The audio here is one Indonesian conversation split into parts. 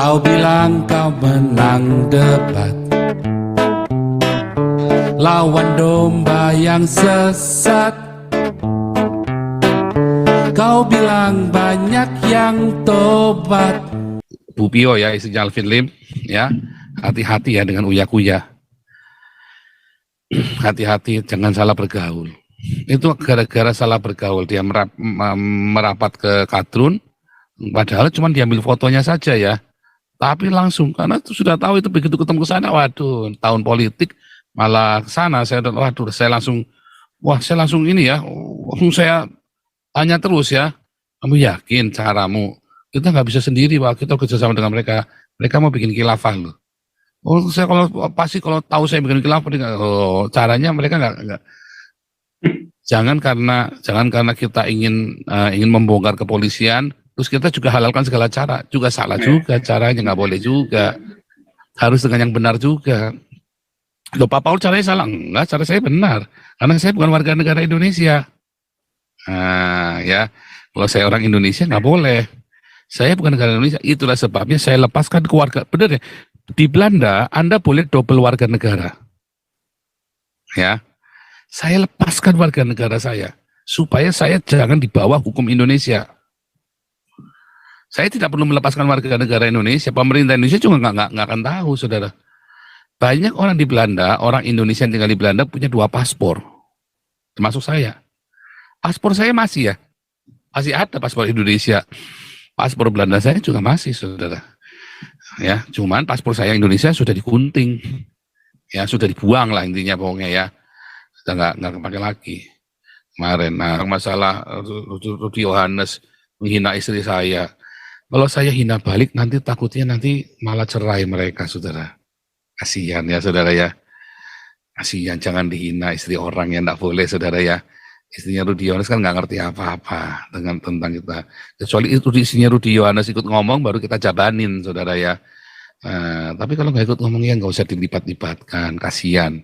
Kau bilang kau menang debat, lawan domba yang sesat. Kau bilang banyak yang tobat. Bu Pio ya, istrinya Alvin Lim ya, hati-hati ya dengan uya-kuya. Hati-hati, jangan salah bergaul. Itu gara-gara salah bergaul dia merapat ke kadrun, padahal cuma diambil fotonya saja ya. Tapi langsung, karena sudah tahu itu begitu ketemu ke sana, waduh, tahun politik malah ke sana, waduh, saya langsung ini ya, saya tanya terus ya, kamu yakin caramu? Kita nggak bisa sendiri, Pak, kita kerjasama dengan mereka. Mereka mau bikin khilafah loh. Oh, saya kalau tahu saya bikin khilafah, caranya mereka nggak. Jangan karena kita ingin membongkar kepolisian, terus kita juga halalkan segala cara, juga salah juga caranya, nggak boleh juga. Harus dengan yang benar juga. Loh, Pak Paul caranya salah? Enggak, cara saya benar. Karena saya bukan warga negara Indonesia. Nah, ya, kalau saya orang Indonesia nggak boleh. Saya bukan negara Indonesia, itulah sebabnya saya lepaskan keluarga. Benar ya, di Belanda Anda boleh double warga negara. Ya, saya lepaskan warga negara saya, supaya saya jangan di bawah hukum Indonesia. Saya tidak perlu melepaskan warga negara Indonesia, pemerintah Indonesia juga nggak akan tahu, saudara. Banyak orang di Belanda, orang Indonesia yang tinggal di Belanda punya 2 paspor, termasuk saya. Paspor saya masih ada paspor Indonesia. Paspor Belanda saya juga masih, saudara. Ya, cuman paspor saya Indonesia sudah digunting, ya sudah dibuang lah intinya pokoknya ya, sudah nggak kepake lagi. Kemarin, nah masalah Rudi Yohanes menghina istri saya. Kalau saya hina balik, nanti takutnya malah cerai mereka, saudara. Kasihan ya, saudara ya. Kasihan, jangan dihina istri orang yang tidak boleh, saudara ya. Istrinya Rudi Yohanes kan nggak ngerti apa-apa tentang kita. Kecuali itu istrinya Rudi Yohanes ikut ngomong, baru kita jabanin, saudara ya. Tapi kalau nggak ikut ngomong ya nggak usah dilipat-lipatkan, kasihan.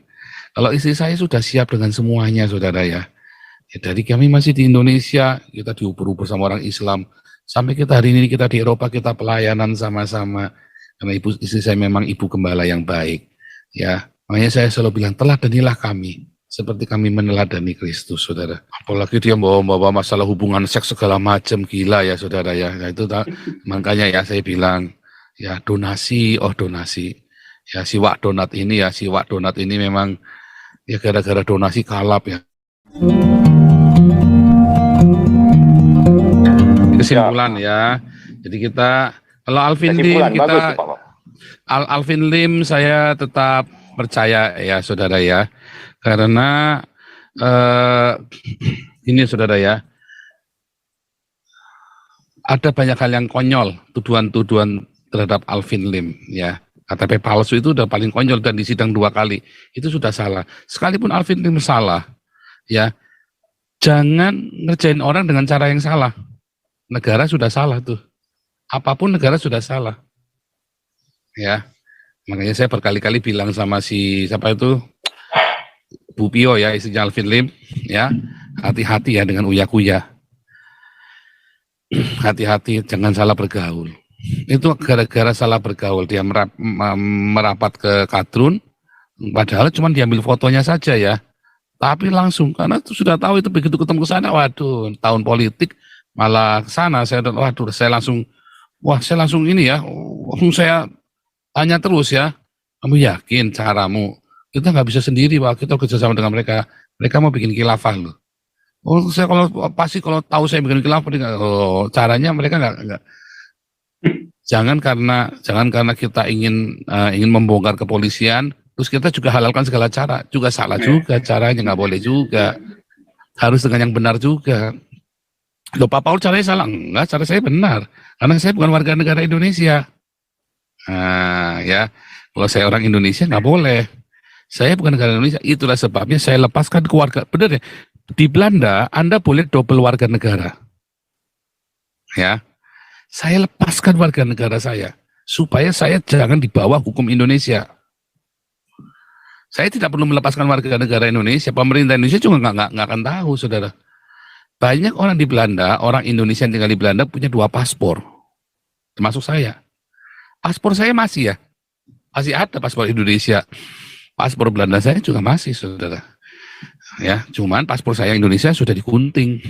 Kalau istri saya sudah siap dengan semuanya, saudara ya. Ya, dari kami masih di Indonesia, kita diubur-ubur sama orang Islam. Sampai kita hari ini kita di Eropa, kita pelayanan sama-sama. Karena istri saya memang ibu gembala yang baik. Ya, makanya saya selalu bilang, teladanilah kami. Seperti kami meneladani Kristus, saudara. Apalagi dia bawa masalah hubungan seks segala macam, gila ya, saudara ya. Nah, itu makanya ya saya bilang, ya donasi. Ya si Wak Donat ini memang ya gara-gara donasi kalap ya. Kesimpulan ya. Jadi kita kalau Alvin Lim Alvin Lim saya tetap percaya ya, saudara ya. Karena ini, saudara ya. Ada banyak hal yang konyol, tuduhan-tuduhan terhadap Alvin Lim ya. KTP palsu itu udah paling konyol dan disidang 2 kali. Itu sudah salah. Sekalipun Alvin Lim salah ya, jangan ngerjain orang dengan cara yang salah. Negara sudah salah tuh. Apapun negara sudah salah. Ya. Makanya saya berkali-kali bilang sama siapa itu, Bu Pio ya, istrinya Alvin Lim ya, hati-hati ya dengan uya-kuya. Hati-hati, jangan salah bergaul. Itu gara-gara salah bergaul dia merapat ke kadrun, padahal cuma diambil fotonya saja ya. Tapi langsung, karena sudah tahu itu begitu ketemu ke sana, waduh, tahun politik malah ke sana, waduh, saya langsung ini ya, saya tanya terus ya, kamu yakin caramu? Kita nggak bisa sendiri, Pak, kita kerjasama dengan mereka. Mereka mau bikin khilafah loh. Oh, saya kalau tahu saya bikin khilafah, caranya mereka nggak. Jangan karena kita ingin membongkar kepolisian, terus kita juga halalkan segala cara, juga salah juga caranya, nggak boleh juga. Harus dengan yang benar juga. Loh, Pak Paul caranya salah? Enggak, cara saya benar. Karena saya bukan warga negara Indonesia. Nah, ya, kalau saya orang Indonesia nggak boleh. Saya bukan negara Indonesia, itulah sebabnya saya lepaskan keluarga. Benar ya, di Belanda Anda boleh double warga negara. Ya, saya lepaskan warga negara saya, supaya saya jangan di bawah hukum Indonesia. Saya tidak perlu melepaskan warga negara Indonesia, pemerintah Indonesia juga nggak akan tahu, saudara. Banyak orang di Belanda, orang Indonesia yang tinggal di Belanda punya 2 paspor, termasuk saya. paspor saya masih ada paspor Indonesia. Paspor Belanda saya juga masih, saudara. Ya, cuman paspor saya Indonesia sudah digunting.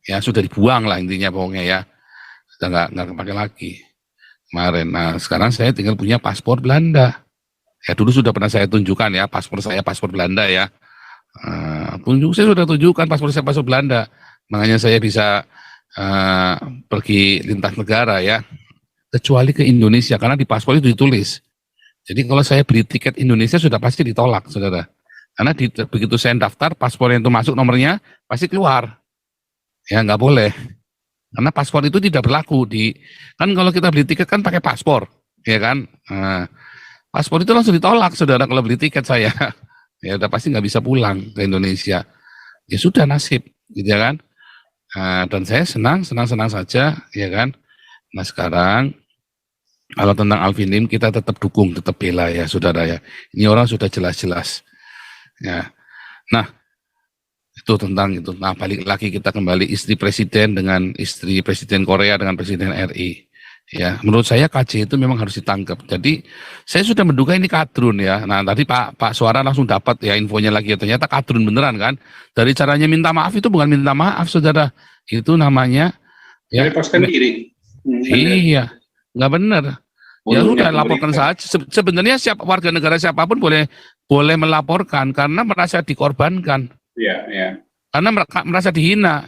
Ya, sudah dibuang lah intinya pokoknya ya. Sudah nggak kepake lagi kemarin. Nah, sekarang saya tinggal punya paspor Belanda. Ya, dulu sudah pernah saya tunjukkan ya, paspor saya paspor Belanda ya. Saya sudah tunjukkan paspor saya paspor Belanda. Makanya saya bisa pergi lintas negara ya. Kecuali ke Indonesia, karena di paspor itu ditulis. Jadi kalau saya beli tiket Indonesia sudah pasti ditolak, saudara. Karena begitu saya daftar, paspor yang itu masuk nomornya, pasti keluar. Ya, nggak boleh. Karena paspor itu tidak berlaku kan kalau kita beli tiket kan pakai paspor, ya kan? Paspor itu langsung ditolak, saudara, kalau beli tiket saya. Ya udah pasti nggak bisa pulang ke Indonesia. Ya sudah nasib, gitu ya kan? Dan saya senang saja, ya kan? Nah sekarang kalau tentang Alvin Lim kita tetap dukung, tetap bela ya, saudara ya. Ini orang sudah jelas-jelas. Ya. Nah, itu tentang itu. Nah, balik lagi kita kembali istri presiden Korea dengan presiden RI. Ya, menurut saya KJ itu memang harus ditangkap. Jadi saya sudah menduga ini kadrun ya. Nah, tadi Pak Suara langsung dapat ya infonya lagi ya. Ternyata kadrun beneran kan. Dari caranya minta maaf itu bukan minta maaf, saudara. Itu namanya ya. Melepaskan diri. Iya, nggak benar. Ya sudah laporkan saja. Sebenarnya warga negara siapapun boleh melaporkan karena merasa dikorbankan. Iya. Karena merasa dihina.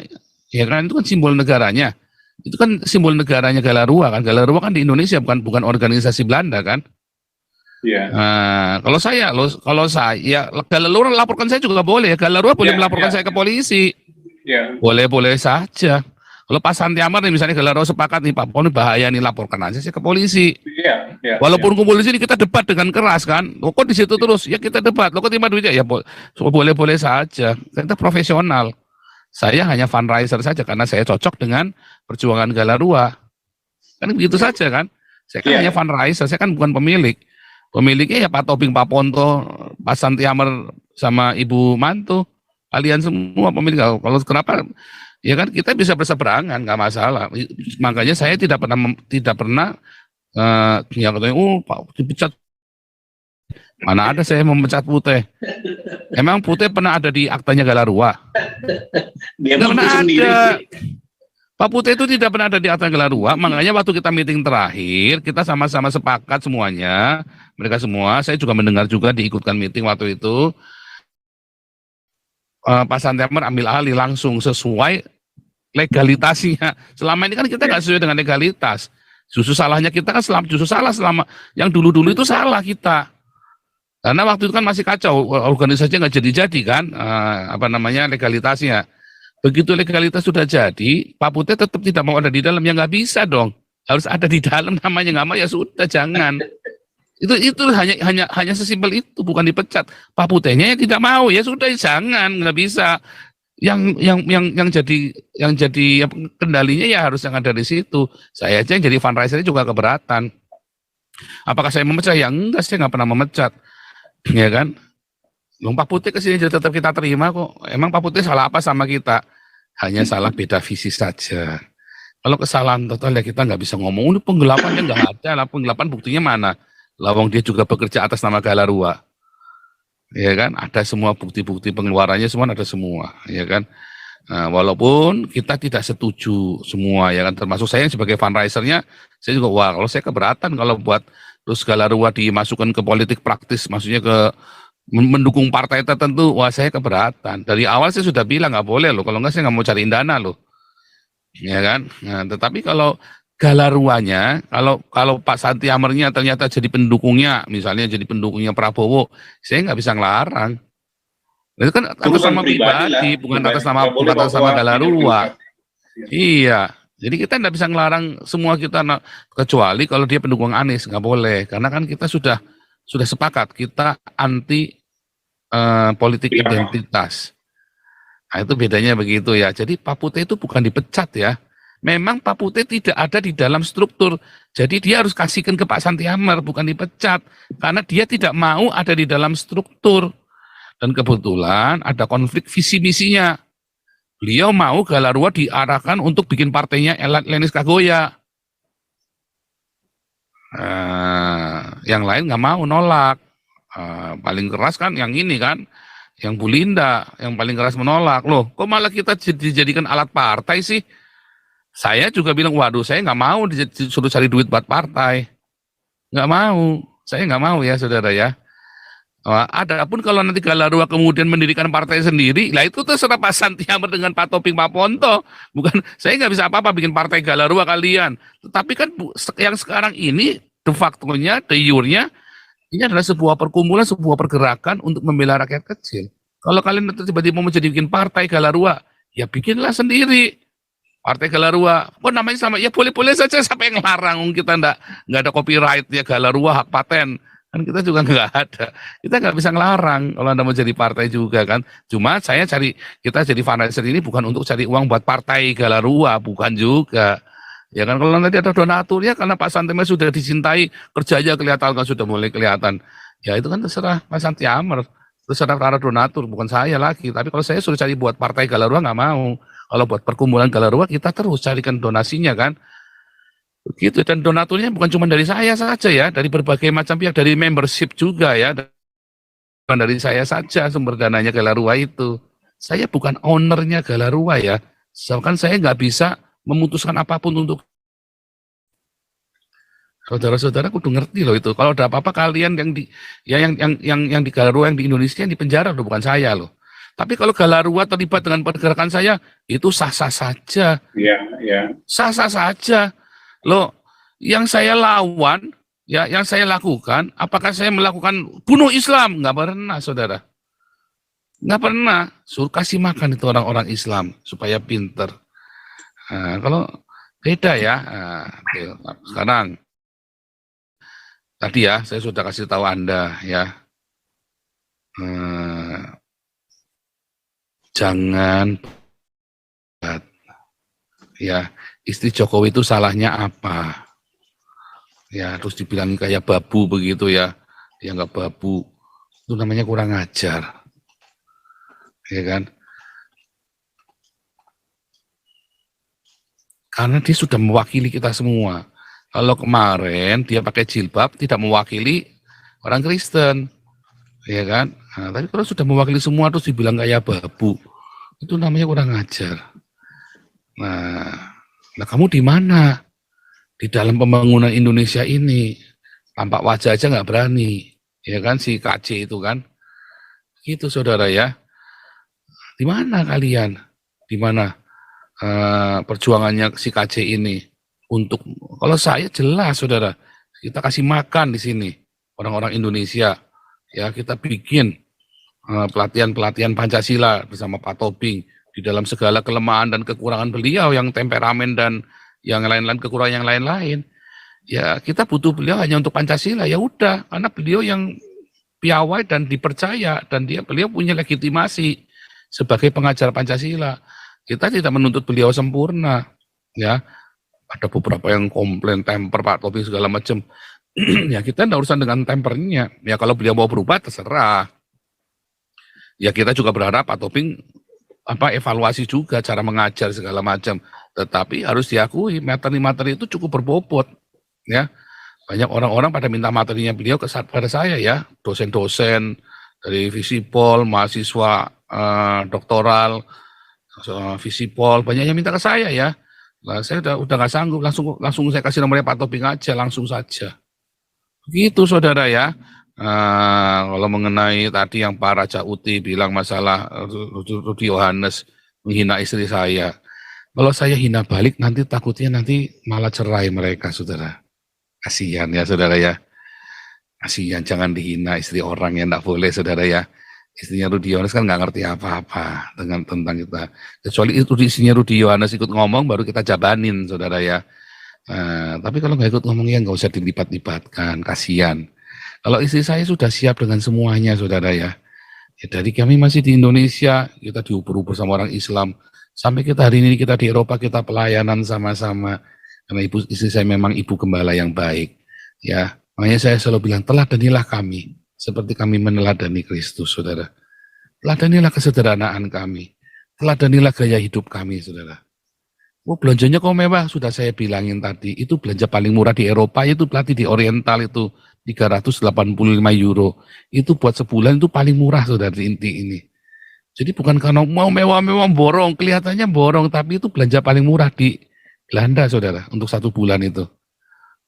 Ya kan itu kan simbol negaranya. Itu kan simbol negaranya Galarua kan. Galarua kan di Indonesia bukan organisasi Belanda kan. Iya. Nah, kalau saya Galarua laporkan saya juga boleh. Galarua boleh melaporkan saya ke polisi. Iya. Boleh saja. Kalau Pak Santi Amar nih misalnya Galarua sepakat nih Pak Pon bahaya nih laporkan aja sih ke polisi. Iya. Walaupun kumpul di sini kita debat dengan keras kan. Kok di situ terus ya kita debat. Lo kok terima duitnya ya boleh saja. Kita profesional. Saya hanya fundraiser saja karena saya cocok dengan perjuangan Galarua. Kan begitu saja kan. Saya kan hanya fundraiser, saya kan bukan pemilik. Pemiliknya ya Pak Tobing, Pak Ponto, Pak Santi Amar sama Ibu Mantu. Kalian semua pemilik. Kalau kenapa ya kan kita bisa berseberangan, nggak masalah. Makanya saya tidak pernah yang katanya Pak dipecat. Mana ada saya memecat Putih. Emang Putih pernah ada di aktanya Galarua? Dia nggak pernah sendiri ada. sih. Pak Putih itu tidak pernah ada di aktanya Galarua. Makanya waktu kita meeting terakhir kita sama-sama sepakat semuanya, mereka semua. Saya juga mendengar juga diikutkan meeting waktu itu. Pak Santi Amar ambil alih langsung sesuai legalitasnya. Selama ini kan kita nggak sesuai dengan legalitas. Justru salahnya kita kan justru salah selama yang dulu-dulu itu salah kita. Karena waktu itu kan masih kacau, organisasinya nggak jadi-jadi kan, legalitasnya. Begitu legalitas sudah jadi, Pak Putih tetap tidak mau ada di dalam, ya nggak bisa dong. Harus ada di dalam, namanya nggak mau ya sudah jangan. Itu hanya sesimpel itu, bukan dipecat. Pak Putihnya yang tidak mau, ya sudah jangan, nggak bisa. Yang jadi kendalinya ya harus yang ada di situ. Saya aja yang jadi fundraiser juga keberatan. Apakah saya memecat? Ya enggak, saya nggak pernah memecat. Ya kan? Pak Putih kesini jadi tetap kita terima kok. Emang Pak Putih salah apa sama kita? Hanya salah beda visi saja. Kalau kesalahan total ya kita nggak bisa ngomong. Ini penggelapannya nggak ada lah. Penggelapan buktinya mana? Lawang dia juga bekerja atas nama Galarua. Ya kan? Ada semua bukti-bukti pengeluarannya semua ada semua. Ya kan? Nah, walaupun kita tidak setuju semua ya kan. Termasuk saya sebagai fundraisernya, saya juga kalau saya keberatan kalau buat terus Galarua dimasukkan ke politik praktis, maksudnya ke mendukung partai tertentu, saya keberatan. Dari awal saya sudah bilang nggak boleh loh, kalau nggak saya nggak mau cariin dana loh, ya kan. Nah, tetapi kalau Galaruanya, kalau Pak Santi Amarnya ternyata jadi pendukungnya, misalnya jadi pendukungnya Prabowo, saya nggak bisa ngelarang. Itu kan atas nama pribadi, bukan atas nama Galarua. Iya. Jadi kita tidak bisa ngelarang semua kita, kecuali kalau dia pendukung Anies, nggak boleh. Karena kan kita sudah sepakat, kita anti politik identitas. Nah itu bedanya begitu ya. Jadi Pak Putih itu bukan dipecat ya. Memang Pak Putih tidak ada di dalam struktur. Jadi dia harus kasihkan ke Pak Santi Amar, bukan dipecat. Karena dia tidak mau ada di dalam struktur. Dan kebetulan ada konflik visi misinya. Beliau mau Galarua diarahkan untuk bikin partainya Lenis Kagoya. Yang lain nggak mau, nolak. Paling keras kan yang ini kan, yang Bu Linda, yang paling keras menolak. Loh, kok malah kita dijadikan alat partai sih? Saya juga bilang, waduh, saya nggak mau disuruh cari duit buat partai. Nggak mau. Saya nggak mau ya, saudara ya. Adapun kalau nanti Galarua kemudian mendirikan partai sendiri, lah itu terserah Pak Santiamer dengan Pak Toping Pak Ponto. Bukan, saya nggak bisa apa-apa bikin partai Galarua kalian. Tetapi kan yang sekarang ini, de facto-nya, de jure-nya, ini adalah sebuah perkumpulan, sebuah pergerakan untuk membela rakyat kecil. Kalau kalian tiba-tiba mau jadi bikin partai Galarua, ya bikinlah sendiri. Partai Galarua, kok namanya sama? Ya boleh-boleh saja, siapa yang larang? Kita nggak ada copyright ya, Galarua hak paten. Kan kita juga nggak ada. Kita nggak bisa ngelarang kalau Anda mau jadi partai juga kan. Cuma kita jadi fundraiser ini bukan untuk cari uang buat partai Galarua, bukan juga. Ya kan, kalau nanti ada donaturnya karena Pak Santiamer sudah dicintai, kerjanya kelihatan kan sudah mulai kelihatan. Ya itu kan terserah Pak Santiamer, terserah para donatur, bukan saya lagi. Tapi kalau saya suruh cari buat partai Galarua nggak mau. Kalau buat perkumpulan Galarua kita terus carikan donasinya kan. Begitu, dan donaturnya bukan cuma dari saya saja ya, dari berbagai macam pihak, dari membership juga ya, bukan dari saya saja sumber dananya Galarua itu. Saya bukan ownernya Galarua ya, kan saya nggak bisa memutuskan apapun untuk saudara-saudara. Kudu ngerti loh itu. Kalau ada apa-apa kalian yang di Galarua yang di Indonesia yang dipenjara loh, bukan saya loh. Tapi kalau Galarua terlibat dengan pergerakan saya, itu sah-sah saja. Iya. Sah-sah saja. Loh, yang saya lawan, ya, yang saya lakukan, apakah saya melakukan bunuh Islam? Nggak pernah, saudara. Nggak pernah. Suruh kasih makan itu orang-orang Islam supaya pinter. Kalau beda ya. Sekarang, tadi ya, saya sudah kasih tahu Anda ya. Jangan ya, istri Jokowi itu salahnya apa? Ya, terus dibilang kayak babu begitu ya. Ya nggak babu. Itu namanya kurang ajar. Ya kan? Karena dia sudah mewakili kita semua. Kalau kemarin dia pakai jilbab tidak mewakili orang Kristen. Ya kan? Nah, tapi kalau sudah mewakili semua terus dibilang kayak babu, itu namanya kurang ajar. Nah, kamu di mana? Di dalam pembangunan Indonesia ini, tampak wajah aja nggak berani, ya kan, si KC itu kan, gitu saudara ya. Di mana kalian? Di mana perjuangannya si KC ini? Kalau saya jelas saudara, kita kasih makan di sini orang-orang Indonesia, ya kita bikin pelatihan-pelatihan Pancasila bersama Pak Toping di dalam segala kelemahan dan kekurangan beliau yang temperamen dan yang lain-lain, kekurangan yang lain-lain. Ya kita butuh beliau hanya untuk Pancasila, ya udah, karena beliau yang piawai dan dipercaya dan beliau punya legitimasi sebagai pengajar Pancasila. Kita tidak menuntut beliau sempurna, ya. Ada beberapa yang komplain temper Pak Toping segala macam. Ya kita tidak urusan dengan tempernya. Ya kalau beliau mau berubah terserah. Ya kita juga berharap Pak Toping evaluasi juga cara mengajar segala macam. Tetapi harus diakui materi-materi itu cukup berbobot, ya. Banyak orang-orang pada minta materinya beliau pada saya ya, dosen-dosen dari Visipol, mahasiswa doktoral, Visipol, banyak yang minta ke saya ya. Nah, saya udah nggak sanggup, langsung saya kasih nomornya Pak Toping aja, langsung saja. Begitu saudara ya. Kalau mengenai tadi yang Pak Raja Uti bilang masalah Rudi Yohanes menghina istri saya. Kalau saya hina balik nanti takutnya malah cerai mereka saudara. Kasihan ya saudara ya. Kasihan, jangan dihina istri orang yang enggak boleh saudara ya. Istrinya Rudi Yohanes kan nggak ngerti apa-apa tentang kita. Kecuali itu istrinya Rudi Yohanes ikut ngomong baru kita jabanin saudara ya. Tapi kalau nggak ikut ngomong ya nggak usah dilipat-lipatkan, kasihan. Kalau istri saya sudah siap dengan semuanya saudara ya. Ya dari kami masih di Indonesia, kita diuber-uber sama orang Islam. Sampai kita hari ini kita di Eropa, kita pelayanan sama-sama. Karena istri saya memang ibu gembala yang baik. Ya, makanya saya selalu bilang, teladanilah kami. Seperti kami meneladani Kristus, saudara. Teladanilah kesederhanaan kami. Teladanilah gaya hidup kami, saudara. Oh, belanjanya kok mewah, sudah saya bilangin tadi, itu belanja paling murah di Eropa, itu berarti di Oriental itu 385 euro. Itu buat sebulan itu paling murah saudara di inti ini. Jadi bukan karena mau mewah-mewah borong, kelihatannya borong, tapi itu belanja paling murah di Belanda saudara, untuk 1 bulan itu.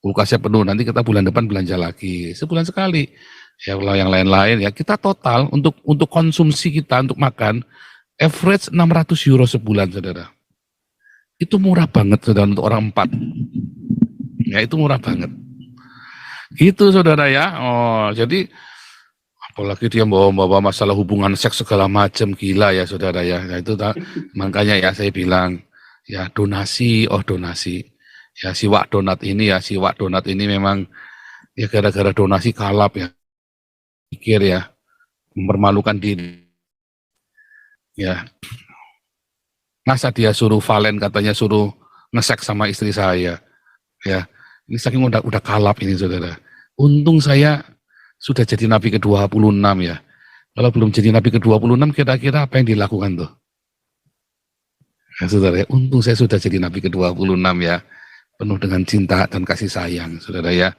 Kulkasnya penuh, nanti kita bulan depan belanja lagi, sebulan sekali. Ya kalau yang lain-lain ya, kita total untuk konsumsi kita, untuk makan, average 600 euro sebulan saudara. Itu murah banget saudara untuk orang 4. Ya itu murah banget. Gitu saudara ya. Oh, jadi apalagi dia bawa masalah hubungan seks segala macam, gila ya saudara ya. Nah, itu makanya ya saya bilang ya donasi, donasi. Ya si Wak Donat ini memang ya gara-gara donasi kalap ya. Pikir ya mempermalukan diri. Ya. Masa dia suruh Valen katanya suruh ngesek sama istri saya. Ya, ini saking udah kalap ini saudara. Untung saya sudah jadi nabi ke-26 ya. Kalau belum jadi nabi ke-26 kira-kira apa yang dilakukan tuh? Ya saudara ya, untung saya sudah jadi nabi ke-26 ya. Penuh dengan cinta dan kasih sayang saudara ya.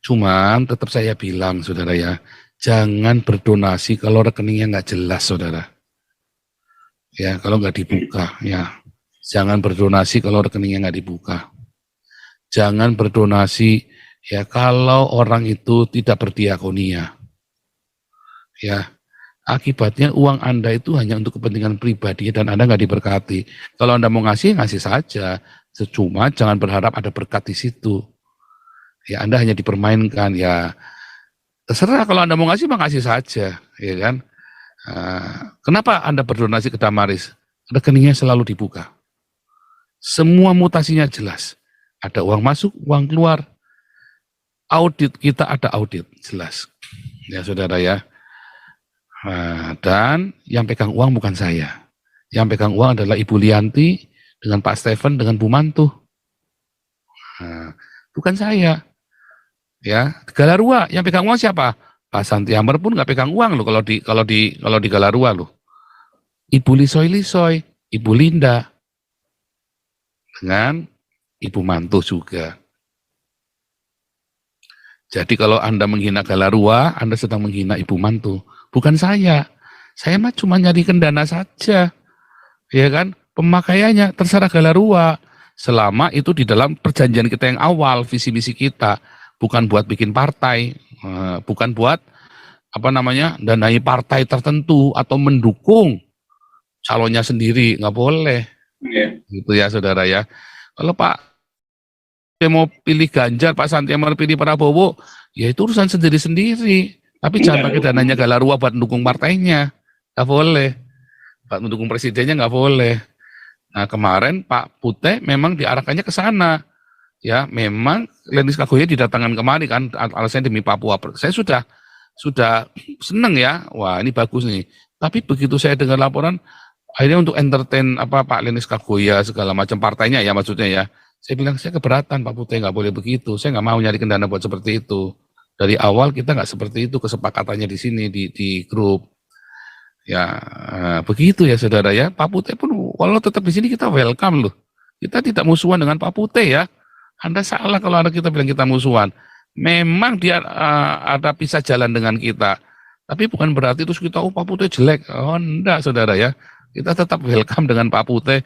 Cuman tetap saya bilang saudara ya, jangan berdonasi kalau rekeningnya nggak jelas saudara. Ya, kalau nggak dibuka, ya. Jangan berdonasi kalau rekeningnya nggak dibuka. Jangan berdonasi, ya, kalau orang itu tidak berdiakonia. Ya, akibatnya uang Anda itu hanya untuk kepentingan pribadi dan Anda nggak diberkati. Kalau Anda mau ngasih, ngasih saja. Cuma jangan berharap ada berkat di situ. Ya, Anda hanya dipermainkan. Ya, terserah kalau Anda mau ngasih, mah ngasih saja, ya kan? Kenapa Anda berdonasi ke Damaris? Rekeningnya selalu dibuka. Semua mutasinya jelas. Ada uang masuk, uang keluar. Audit kita ada audit, jelas. Ya saudara ya. Dan yang pegang uang bukan saya. Yang pegang uang adalah Ibu Lianti dengan Pak Stephen dengan Bu Mantu. Bukan saya. Ya, Galarua yang pegang uang siapa? Pak Santi Hammer pun nggak pegang uang loh kalau di Galarua loh. Ibu Lisoy, Ibu Linda dengan Ibu Mantu juga. Jadi kalau Anda menghina Galarua, Anda sedang menghina Ibu Mantu. Bukan saya. Saya mah cuma nyarikan dana saja. Ya kan? Pemakaiannya terserah Galarua. Selama itu di dalam perjanjian kita yang awal, visi misi kita. Bukan buat bikin partai. Bukan buat danai partai tertentu atau mendukung calonnya sendiri, nggak boleh. Gitu ya saudara ya. Kalau Pak mau pilih Ganjar, Pak Santi mau pilih Prabowo, ya itu urusan sendiri-sendiri. Tapi jangan pakai dananya Galarua buat mendukung partainya, nggak boleh. Buat mendukung presidennya nggak boleh. Nah kemarin Pak Putih memang diarahkannya ke sana. Ya memang Lenis Kagoya didatangkan kemari kan alasannya demi Papua. Saya sudah seneng ya, wah ini bagus nih. Tapi begitu saya dengar laporan, akhirnya untuk entertain Pak Lenis Kagoya segala macam partainya ya maksudnya ya. Saya bilang saya keberatan Pak Putih, nggak boleh begitu. Saya nggak mau nyari dana buat seperti itu. Dari awal kita nggak seperti itu kesepakatannya di sini di grup. Ya begitu ya saudara ya. Pak Putih pun kalau tetap di sini kita welcome loh. Kita tidak musuhan dengan Pak Putih ya. Anda salah kalau ada kita bilang kita musuhan. Memang dia ada pisah jalan dengan kita. Tapi bukan berarti terus kita, Pak Putih jelek. Oh enggak saudara ya. Kita tetap welcome dengan Pak Putih.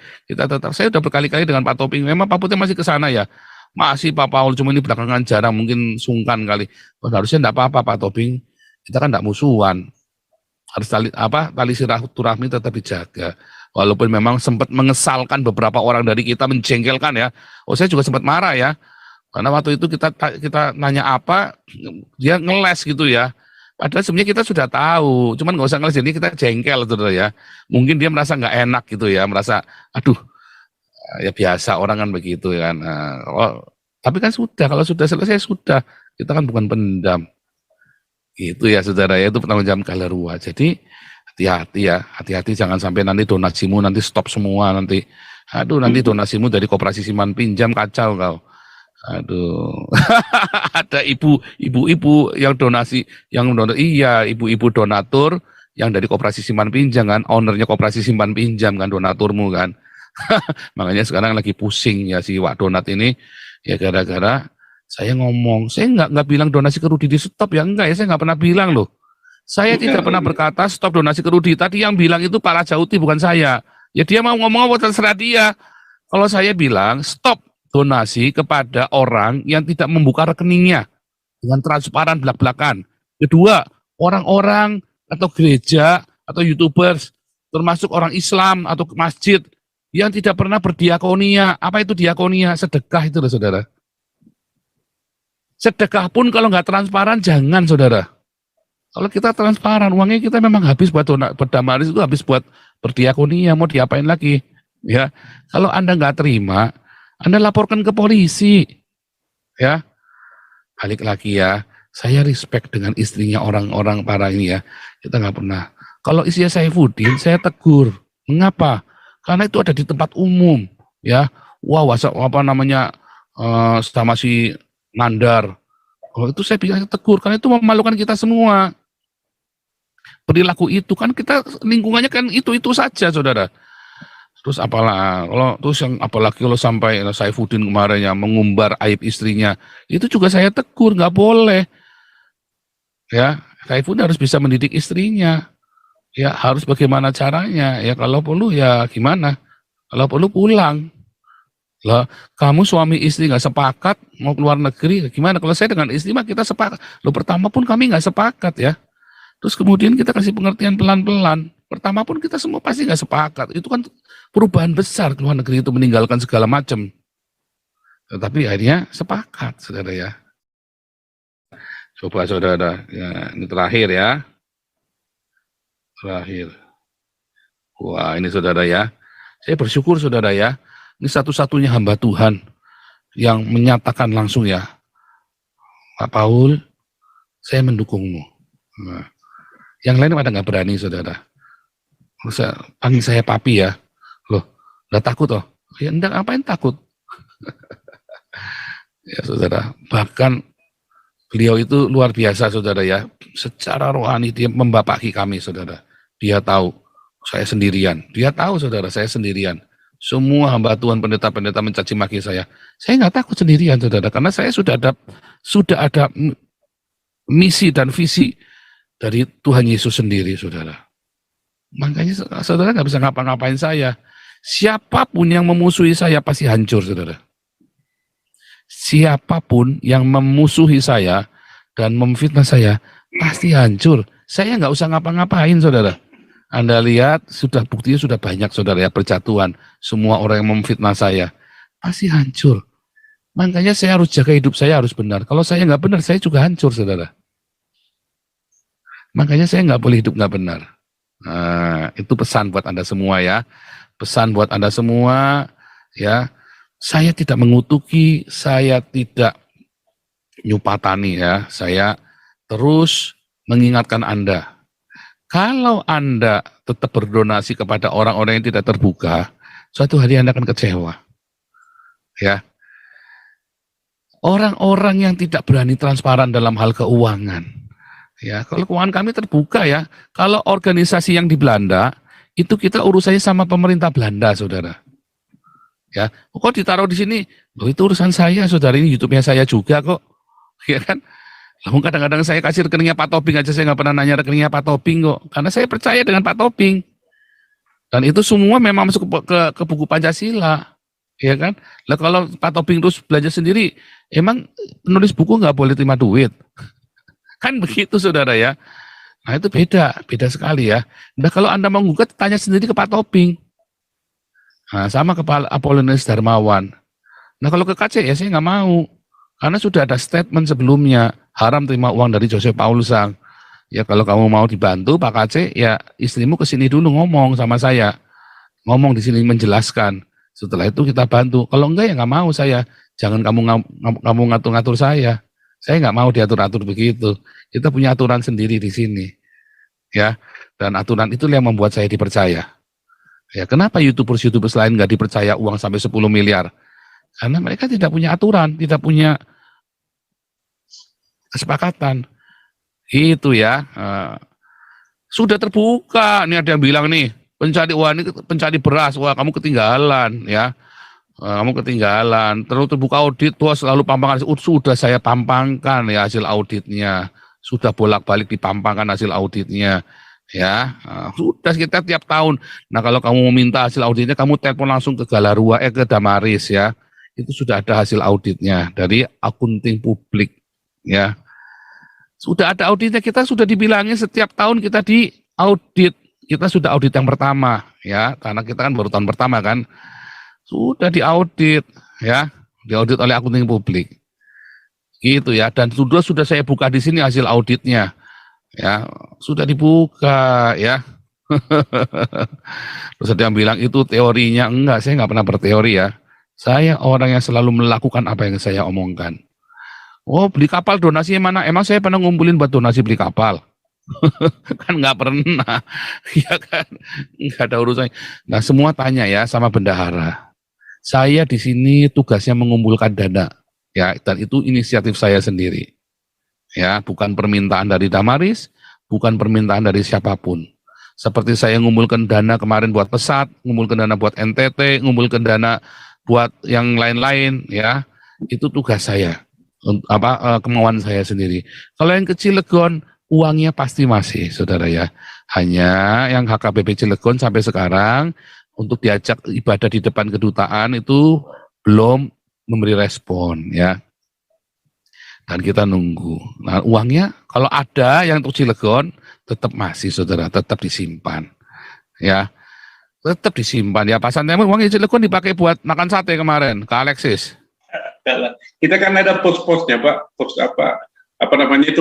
Saya udah berkali-kali dengan Pak Toping. Memang Pak Putih masih ke sana ya. Masih Pak Paul, cuma ini belakangan jarang, mungkin sungkan kali. Harusnya enggak apa-apa Pak Toping. Kita kan enggak musuhan. Harus tali silaturahmi tetap dijaga. Walaupun memang sempat mengesalkan beberapa orang dari kita, menjengkelkan ya. Saya juga sempat marah ya. Karena waktu itu kita nanya apa, dia ngeles gitu ya. Padahal sebenarnya kita sudah tahu, cuman nggak usah ngeles, jadi kita jengkel gitu ya. Mungkin dia merasa nggak enak gitu ya, merasa, aduh, ya biasa orang kan begitu kan. Tapi kan sudah, kalau sudah selesai sudah, kita kan bukan pendam. Gitu ya saudara ya, itu pertanggungjawaban Galarua. Jadi hati-hati jangan sampai nanti donasimu nanti stop semua nanti. Aduh nanti donasimu dari koperasi simpan pinjam kacau kau. Aduh. Ada ibu-ibu yang donasi iya ibu-ibu donatur yang dari koperasi simpan pinjam kan, ownernya koperasi simpan pinjam kan, donaturmu kan. Makanya sekarang lagi pusing ya si Wak Donat ini, ya gara-gara saya ngomong, saya nggak bilang donasi ke Rudi di stop ya, enggak ya, saya nggak pernah bilang loh. Saya tidak pernah berkata stop donasi ke Rudi. Tadi yang bilang itu Pak Rajauti, bukan saya. Ya dia mau ngomong apa terserah dia. Kalau saya bilang stop donasi kepada orang yang tidak membuka rekeningnya dengan transparan belak-belakan. Kedua, orang-orang atau gereja atau YouTubers, termasuk orang Islam atau masjid yang tidak pernah berdiakonia. Apa itu diakonia? Sedekah itu loh saudara. Sedekah pun kalau nggak transparan, jangan saudara. Kalau kita transparan, uangnya kita memang habis buat berdamaris, itu habis buat berdiakonia, mau diapain lagi? Ya, kalau Anda nggak terima, Anda laporkan ke polisi. Ya, balik lagi ya, saya respect dengan istrinya orang-orang para ini ya. Kita nggak pernah. Kalau istrinya Saifuddin, saya tegur. Mengapa? Karena itu ada di tempat umum, ya. Wow, apa namanya sama si Mandar. Oh, itu saya bilang tegur, karena itu memalukan kita semua. Perilaku itu kan kita lingkungannya kan itu saja, saudara. Terus apalah, kalau terus yang apalagi kalau sampai Saifuddin kemarin yang mengumbar aib istrinya, itu juga saya tegur, nggak boleh. Ya, Saifuddin harus bisa mendidik istrinya. Ya, harus bagaimana caranya. Ya, kalau perlu ya gimana? Kalau perlu pulang. Lah, kamu suami istri nggak sepakat mau keluar negeri, gimana? Kalau saya dengan istri mah kita sepakat. Lo pertama pun kami nggak sepakat ya. Terus kemudian kita kasih pengertian pelan-pelan. Pertama pun kita semua pasti nggak sepakat. Itu kan perubahan besar keluar negeri itu meninggalkan segala macam. Tetapi akhirnya sepakat, saudara ya. Coba saudara, ya, ini terakhir ya. Terakhir. Wah ini saudara ya. Saya bersyukur saudara ya. Ini satu-satunya hamba Tuhan yang menyatakan langsung ya, Pak Paul, saya mendukungmu. Nah, yang lain pada nggak berani saudara. Panggil saya papi ya. Loh, nggak takut toh? Ya enggak, ngapain takut? Ya saudara, bahkan beliau itu luar biasa saudara ya. Secara rohani dia membapaki kami saudara. Dia tahu saya sendirian. Dia tahu saudara saya sendirian. Semua hamba Tuhan pendeta-pendeta mencaci maki saya. Saya nggak takut sendirian saudara, karena saya sudah ada misi dan visi dari Tuhan Yesus sendiri saudara. Makanya saudara nggak bisa ngapa-ngapain saya. Siapapun yang memusuhi saya pasti hancur saudara. Siapapun yang memusuhi saya dan memfitnah saya pasti hancur. Saya nggak usah ngapa-ngapain saudara. Anda lihat sudah buktinya sudah banyak saudara ya, berjatuhan. Semua orang yang memfitnah saya pasti hancur. Makanya saya harus jaga hidup saya harus benar. Kalau saya nggak benar, saya juga hancur saudara. Makanya saya nggak boleh hidup nggak benar. Nah, itu pesan buat Anda semua ya. Pesan buat Anda semua ya. Saya tidak mengutuki, saya tidak nyupatani ya. Saya terus mengingatkan Anda. Kalau Anda tetap berdonasi kepada orang-orang yang tidak terbuka, suatu hari Anda akan kecewa. Ya. Orang-orang yang tidak berani transparan dalam hal keuangan. Ya, kalau keuangan kami terbuka ya. Kalau organisasi yang di Belanda, itu kita urusannya sama pemerintah Belanda, saudara. Ya, kok ditaruh di sini? Loh, itu urusan saya, saudara. Ini YouTube-nya saya juga kok. Ya kan? Lalu kadang-kadang saya kasih rekeningnya Pak Toping aja, saya nggak pernah nanya rekeningnya Pak Toping kok. Karena saya percaya dengan Pak Toping. Dan itu semua memang masuk ke buku Pancasila. Ya kan? Lah kalau Pak Toping terus belajar sendiri, emang penulis buku nggak boleh terima duit? Kan begitu saudara ya. Nah itu beda sekali ya. Nah kalau Anda mau gugat, tanya sendiri ke Pak Toping. Nah sama ke Pak Apollonius Darmawan. Nah kalau ke KC ya saya nggak mau. Karena sudah ada statement sebelumnya, haram terima uang dari Joseph Paulusang. Ya kalau kamu mau dibantu Pak KC, ya istrimu kesini dulu ngomong sama saya. Ngomong di sini menjelaskan. Setelah itu kita bantu. Kalau enggak ya nggak mau saya. Jangan kamu ngatur-ngatur saya. Saya nggak mau diatur-atur begitu. Kita punya aturan sendiri di sini. Ya, dan aturan itu yang membuat saya dipercaya. Ya, kenapa YouTubers lain nggak dipercaya uang sampai 10 miliar? Karena mereka tidak punya aturan, tidak punya kesepakatan. Itu ya. Sudah terbuka. Ini ada yang bilang nih, pencari uang ini pencari beras, wah kamu ketinggalan ya. Kamu ketinggalan. Terus terbuka audit, tuh selalu pampangkan. Sudah saya pampangkan ya hasil auditnya. Sudah bolak-balik dipampangkan hasil auditnya. Ya, sudah kita tiap tahun. Nah kalau kamu mau minta hasil auditnya, kamu telepon langsung ke Galarua, ke Damaris ya. Itu sudah ada hasil auditnya dari akunting publik ya. Sudah ada auditnya, kita sudah dibilangin setiap tahun kita di audit. Kita sudah audit yang pertama ya, karena kita kan baru tahun pertama kan. Sudah diaudit ya, diaudit oleh akunting publik. Gitu ya, dan sudah saya buka di sini hasil auditnya. Ya, sudah dibuka ya. Terus ada yang bilang itu teorinya, enggak, saya nggak pernah berteori ya. Saya orang yang selalu melakukan apa yang saya omongkan. Oh, beli kapal donasi mana? Emang saya pernah ngumpulin buat donasi beli kapal? Kan nggak pernah. Ya kan, nggak ada urusannya. Nah, semua tanya ya sama bendahara. Saya di sini tugasnya mengumpulkan dana, ya, dan itu inisiatif saya sendiri, ya, bukan permintaan dari Damaris, bukan permintaan dari siapapun. Seperti saya ngumpulkan dana kemarin buat pesat, ngumpulkan dana buat NTT, ngumpulkan dana buat yang lain-lain, ya, itu tugas saya, kemauan saya sendiri. Kalau yang ke Cilegon, uangnya pasti masih, saudara ya. Hanya yang HKBP Cilegon sampai sekarang, untuk diajak ibadah di depan kedutaan itu belum memberi respon ya. Dan kita nunggu. Nah uangnya kalau ada yang untuk Cilegon tetap masih saudara, tetap disimpan ya. Tetap disimpan ya. Pak Santiago uangnya Cilegon dipakai buat makan sate kemarin ke Alexis. Kita kan ada pos-posnya Pak, pos namanya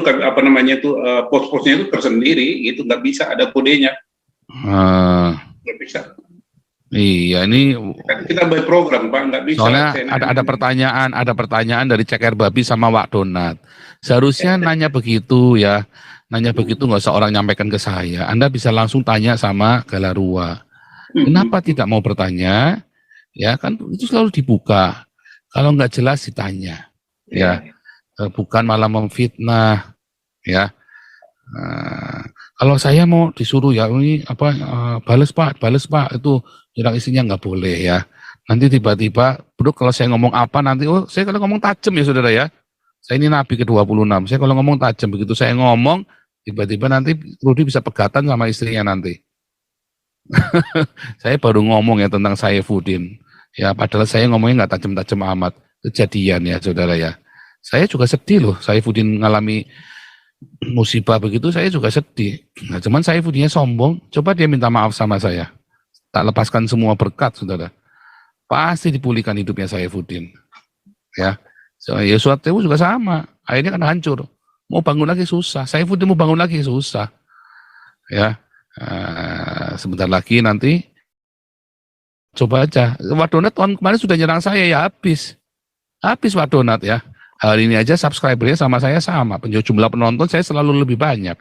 itu pos-posnya itu tersendiri, itu nggak bisa ada kodenya. Nggak bisa. Iya, ini kita buat program Pak, nggak bisa. Soalnya ada pertanyaan dari Ceker Babi sama Wak Donat. Seharusnya nanya begitu ya, nanya begitu nggak usah orang nyampaikan ke saya. Anda bisa langsung tanya sama Galarua. Kenapa tidak mau bertanya? Ya kan itu selalu dibuka. Kalau nggak jelas ditanya, ya bukan malah memfitnah, ya. Kalau saya mau disuruh ya ini balas pak itu bilang isinya nggak boleh ya. Nanti tiba-tiba, bro kalau saya ngomong apa nanti, saya kalau ngomong tajam ya saudara ya. Saya ini Nabi ke-26, saya kalau ngomong tajam begitu saya ngomong, tiba-tiba nanti Rudi bisa pegatan sama istrinya nanti. Saya baru ngomong ya tentang Saifuddin. Ya padahal saya ngomongnya nggak tajam-tajam amat. Kejadian ya saudara ya. Saya juga sedih loh, Saifuddin ngalami musibah begitu, saya juga sedih. Nah, cuman Saifuddinnya sombong, coba dia minta maaf sama saya. Tak lepaskan semua berkat, saudara. Pasti dipulihkan hidupnya Saifuddin. Ya, Yosua Tewu juga sama. Akhirnya kan hancur. Mau bangun lagi susah. Saifuddin mau bangun lagi susah. Ya, sebentar lagi nanti. Coba aja. Wadonat tahun kemarin sudah nyerang saya ya habis. Habis Wadonat ya. Hari ini aja subscribernya sama saya sama, jumlah penonton saya selalu lebih banyak.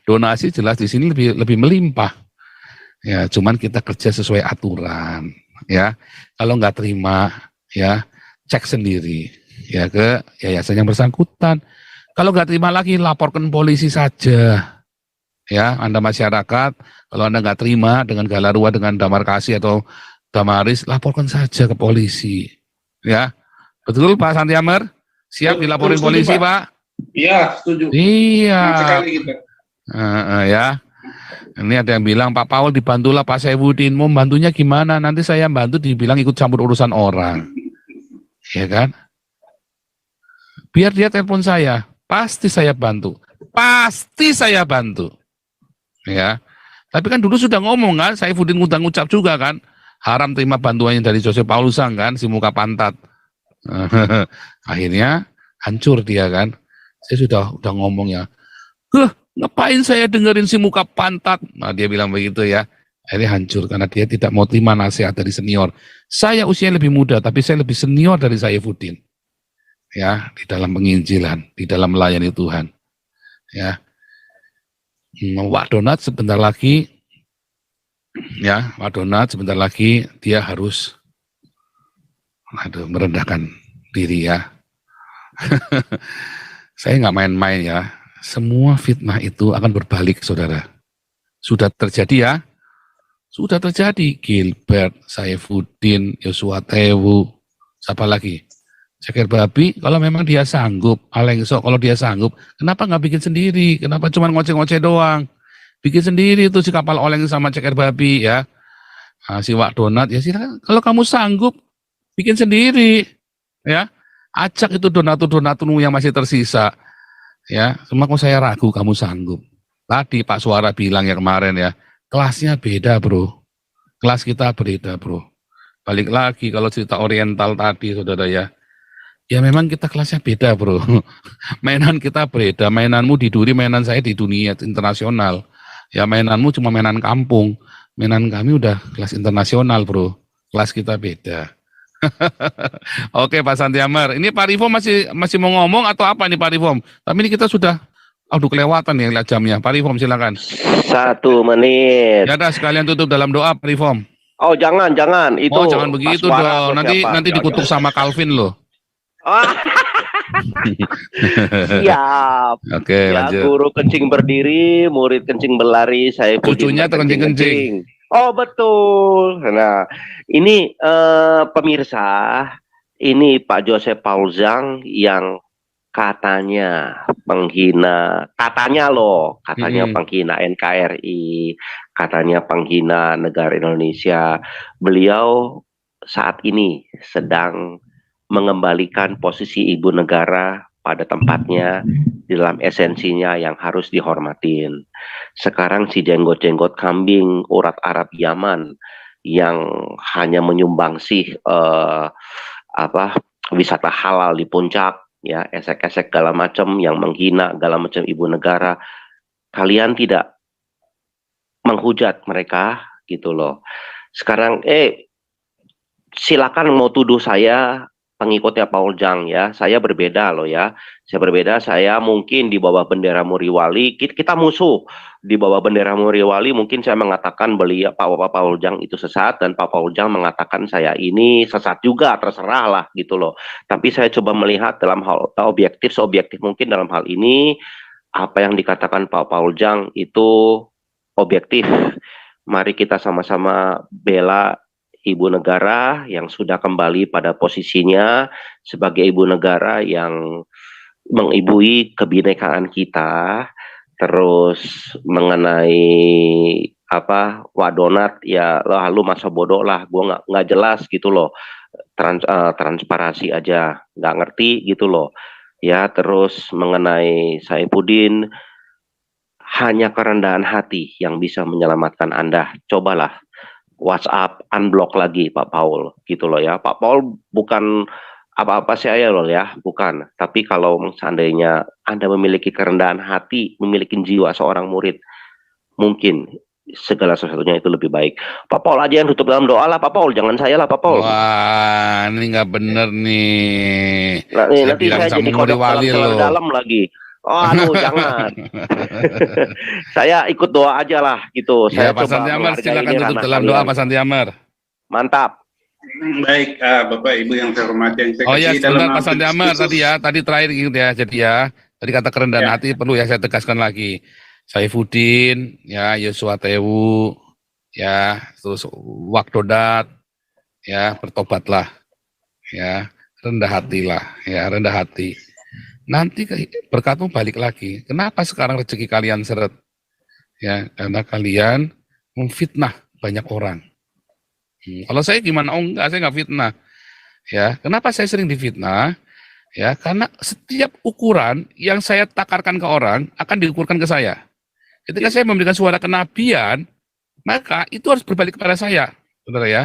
Donasi jelas di sini lebih melimpah. Ya, cuman kita kerja sesuai aturan, ya. Kalau nggak terima, ya cek sendiri, ya ke yayasan yang bersangkutan. Kalau nggak terima lagi laporkan polisi saja, ya. Anda masyarakat, kalau Anda nggak terima dengan Galarua, dengan Damarkasi atau Damaris, laporkan saja ke polisi, ya. Betul Pak Santiamer? Siap dilaporin polisi Pak? Iya, setuju. Iya. Sekali kita. Ya. Ini ada yang bilang Pak Paul dibantulah Pak Saifuddin. Mau bantunya gimana? Nanti saya bantu dibilang ikut campur urusan orang. Ya kan? Biar dia telepon saya. Pasti saya bantu. Pasti saya bantu. Ya. Tapi kan dulu sudah ngomong kan, Saifuddin ngundang ngucap juga kan. Haram terima bantuannya dari Joseph Paulusang kan, si muka pantat. Akhirnya hancur dia kan. Saya sudah ngomong ya, ngapain saya dengerin si muka pantat? Nah dia bilang begitu ya. Akhirnya hancur karena dia tidak mau terima nasihat dari senior. Saya usianya lebih muda tapi saya lebih senior dari Saifuddin. Ya, di dalam penginjilan, di dalam melayani Tuhan. Ya. Wak Donat sebentar lagi dia harus merendahkan diri ya. Saya nggak main-main ya. Semua fitnah itu akan berbalik, saudara. Sudah terjadi ya? Sudah terjadi. Gilbert, Saifuddin, Yosua Tewu, siapa lagi? Ceker Babi, kalau memang dia sanggup, Alengso kalau dia sanggup, kenapa nggak bikin sendiri? Kenapa cuma ngoceh-ngoceh doang? Bikin sendiri tuh si kapal oleng sama Ceker Babi ya. Nah, si Wak Donat ya silakan. Kalau kamu sanggup, bikin sendiri ya. Acak itu donatur-donaturmu yang masih tersisa ya. Cuma kok saya ragu kamu sanggup. Tadi Pak Suara bilang ya kemarin ya, kelasnya beda bro. Kelas kita beda bro. Balik lagi kalau cerita oriental tadi saudara ya. Ya memang kita kelasnya beda bro. Mainan kita beda. Mainanmu di duri, mainan saya di dunia internasional. Ya mainanmu cuma mainan kampung. Mainan kami udah kelas internasional bro. Kelas kita beda. Oke Pak Santiamer. Ini Pak Rifom masih mau ngomong atau apa nih Pak Rifom? Tapi ini kita sudah kelewatan ya lihat jamnya. Pak Rifom silakan. 1 menit. Ya dah sekalian tutup dalam doa Pak Rifom. Oh jangan itu. Oh jangan begitu dong. Nanti dikutuk sama Calvin loh. Siap. Oke, ya, lanjut. Guru kencing berdiri, murid kencing berlari, saya cucunya terkencing-kencing. Oh betul. Nah, ini pemirsa, ini Pak Joseph Paul Zhang yang katanya penghina, katanya penghina NKRI, katanya penghina negara Indonesia. Beliau saat ini sedang mengembalikan posisi ibu negara pada tempatnya di dalam esensinya yang harus dihormatin. Sekarang si jenggot-jenggot kambing urat Arab Yaman yang hanya menyumbangsi wisata halal di puncak, ya esek-esek segala macam yang menghina segala macam ibu negara, kalian tidak menghujat mereka gitu loh. Sekarang silakan mau tuduh saya pengikutnya Paul Zhang ya, saya berbeda loh ya. Saya mungkin di bawah bendera Muriwali, kita musuh. Di bawah bendera Muriwali mungkin saya mengatakan beliau Pak Paul Zhang itu sesat, dan Pak Paul Zhang mengatakan saya ini sesat juga, terserah lah gitu loh. Tapi saya coba melihat dalam hal objektif mungkin dalam hal ini, apa yang dikatakan Pak Paul Zhang itu objektif. Mari kita sama-sama bela ibu negara yang sudah kembali pada posisinya sebagai ibu negara yang mengibui kebinekaan kita. Terus mengenai Wadonat ya, lu masa bodoh lah, gua nggak jelas gitu loh, transparasi aja nggak ngerti gitu loh ya. Terus mengenai Saifuddin, hanya kerendahan hati yang bisa menyelamatkan Anda. Cobalah WhatsApp unblock lagi Pak Paul gitu loh ya. Pak Paul bukan apa-apa saya loh ya, bukan. Tapi kalau seandainya Anda memiliki kerendahan hati, memiliki jiwa seorang murid, mungkin segala sesuatunya itu lebih baik. Pak Paul aja yang tutup dalam doa lah Pak Paul, jangan saya lah Pak Paul. Wah, ini nggak bener nih. Nah, nanti saya jadi kodok dalam lagi. Oh, jangan. Saya ikut doa aja lah gitu. Ya, saya Pak Santiamer silakan tutup dalam doa Pak Santiamer. Mantap. Baik, Bapak Ibu yang saya hormati, yang saya kasih dalam Pak Santiamer tadi terakhir gitu ya. Jadi ya, tadi kata kerendahan hati perlu ya saya tegaskan lagi. Saifuddin, ya Yosua Tewu, ya terus Wak Donat, ya bertobatlah, ya rendah hatilah, ya rendah hati. Nanti berkatmu balik lagi. Kenapa sekarang rezeki kalian seret? Ya, karena kalian memfitnah banyak orang. Kalau saya gimana? Oh enggak, saya nggak fitnah. Ya, kenapa saya sering difitnah? Ya, karena setiap ukuran yang saya takarkan ke orang akan diukurkan ke saya. Ketika saya memberikan suara kenabian, maka itu harus berbalik kepada saya, saudara ya.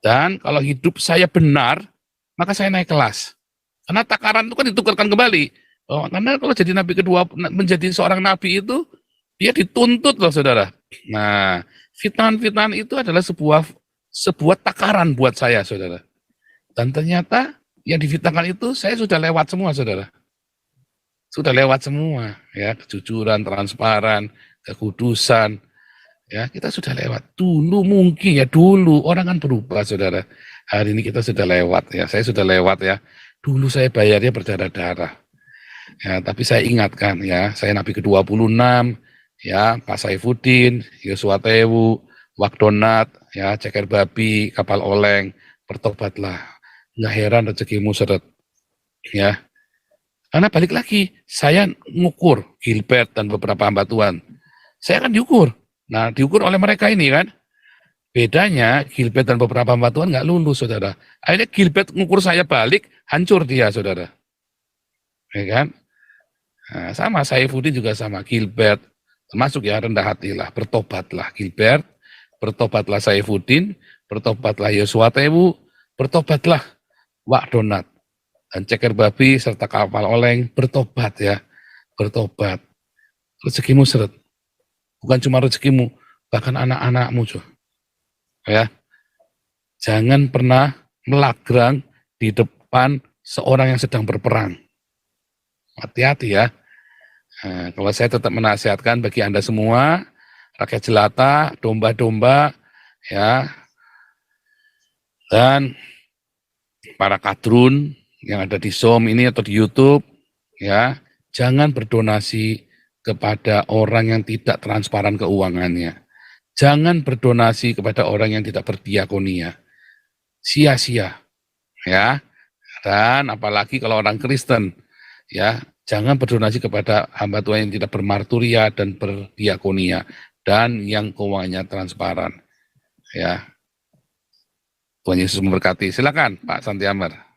Dan kalau hidup saya benar, maka saya naik kelas. Karena takaran itu kan ditukarkan kembali. Oh, karena kalau jadi nabi kedua, menjadi seorang nabi itu, dia dituntut loh saudara. Nah, fitnahan-fitnahan itu adalah sebuah takaran buat saya saudara. Dan ternyata yang difitnahkan itu saya sudah lewat semua saudara. Sudah lewat semua ya, kejujuran, transparan, kekudusan. Ya, kita sudah lewat. Dulu mungkin ya, dulu orang kan berubah saudara. Hari ini kita sudah lewat ya, saya sudah lewat ya. Dulu saya bayarnya berdarah-darah. Ya, tapi saya ingatkan ya, saya Nabi ke-26, ya, Pak Saifuddin, Yosua Tewu, Wakdonat, ya, Ceker Babi, Kapal Oleng, bertobatlah. Nggak heran rezekimu seret, ya. Karena balik lagi, saya ngukur Gilbert dan beberapa hamba Tuhan. Saya akan diukur. Nah, diukur oleh mereka ini kan. Bedanya Gilbert dan beberapa hamba Tuhan nggak lulus, saudara. Akhirnya Gilbert ngukur saya balik, hancur dia, saudara. Ya kan? Nah, sama Saifuddin juga sama, Gilbert termasuk ya, rendah hatilah, bertobatlah Gilbert, bertobatlah Saifuddin, bertobatlah Yosua Tewu, bertobatlah Wak Donat, dan Ceker Babi serta Kapal Oleng, bertobat ya, bertobat. Rezekimu seret, bukan cuma rezekimu, bahkan anak-anakmu juga. Ya, jangan pernah melagrang di depan seorang yang sedang berperang. Hati-hati ya. Nah, kalau saya tetap menasihatkan bagi Anda semua, rakyat jelata, domba-domba, ya, dan para kadrun yang ada di Zoom ini atau di YouTube, ya, jangan berdonasi kepada orang yang tidak transparan keuangannya. Jangan berdonasi kepada orang yang tidak berdiakonia. Sia-sia, ya. Dan apalagi kalau orang Kristen, ya, jangan berdonasi kepada hamba Tuhan yang tidak bermarturia dan berdiakonia dan yang keuangannya transparan. Ya. Tuhan Yesus memberkati. Silakan Pak Santi Amar.